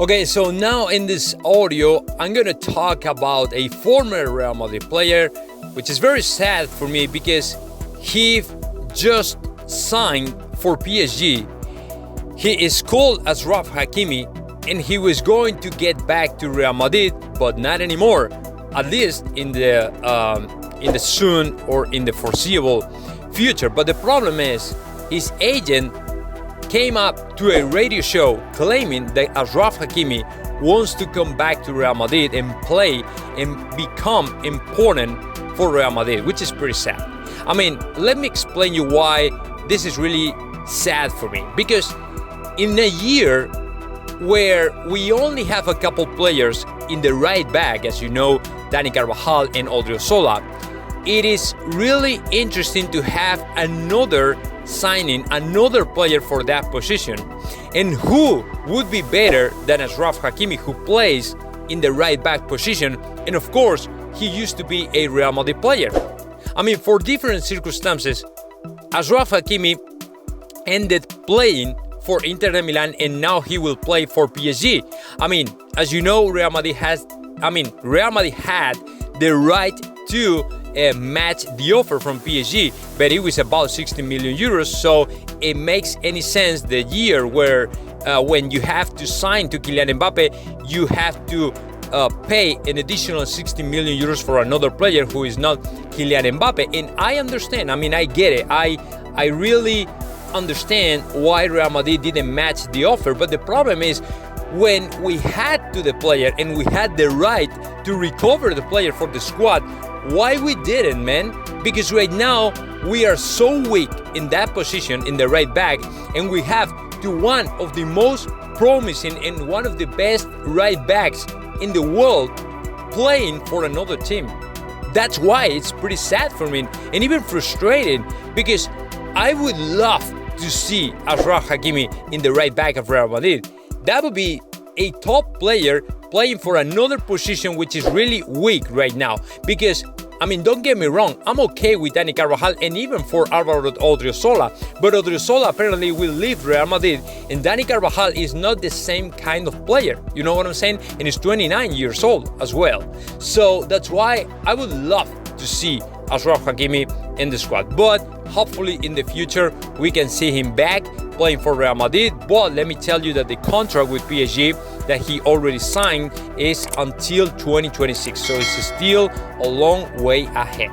Okay, so now in this audio, I'm gonna talk about a former Real Madrid player, which is very sad for me because he just signed for PSG. He is called as Achraf Hakimi, and he was going to get back to Real Madrid, but not anymore. At least in the soon or in the foreseeable future. But the problem is, his agent came up to a radio show claiming that Achraf Hakimi wants to come back to Real Madrid and play and become important for Real Madrid, which is pretty sad. I mean, let me explain you why this is really sad for me. Because in a year where we only have a couple players in the right back, as you know, Dani Carvajal and Odriozola, it is really interesting to have another signing, another player for that position. And who would be better than Achraf Hakimi, who plays in the right back position? And of course, he used to be a Real Madrid player. I mean, for different circumstances, Achraf Hakimi ended playing for Inter de Milan and now he will play for PSG. I mean, as you know, Real Madrid had the right to match the offer from PSG, but it was about 60 million euros. So it makes any sense the year where when you have to sign to Kylian Mbappe, you have to pay an additional 60 million euros for another player who is not Kylian Mbappe. And I understand. I mean, I get it. I really understand why Real Madrid didn't match the offer. But the problem is, when we had to the player and we had the right to recover the player for the squad, why we didn't, man? Because right now we are so weak in that position in the right back, and we have to one of the most promising and one of the best right backs in the world playing for another team. That's why it's pretty sad for me and even frustrating, because I would love to see Achraf Hakimi in the right back of Real Madrid. That would be a top player playing for another position which is really weak right now. Because, I mean, don't get me wrong, I'm okay with Dani Carvajal and even for Álvaro Odriozola. But Odriozola apparently will leave Real Madrid, and Dani Carvajal is not the same kind of player. You know what I'm saying? And he's 29 years old as well. So that's why I would love to see Achraf Hakimi in the squad. But hopefully in the future we can see him back playing for Real Madrid. But let me tell you that the contract with PSG that he already signed is until 2026. So it's still a long way ahead.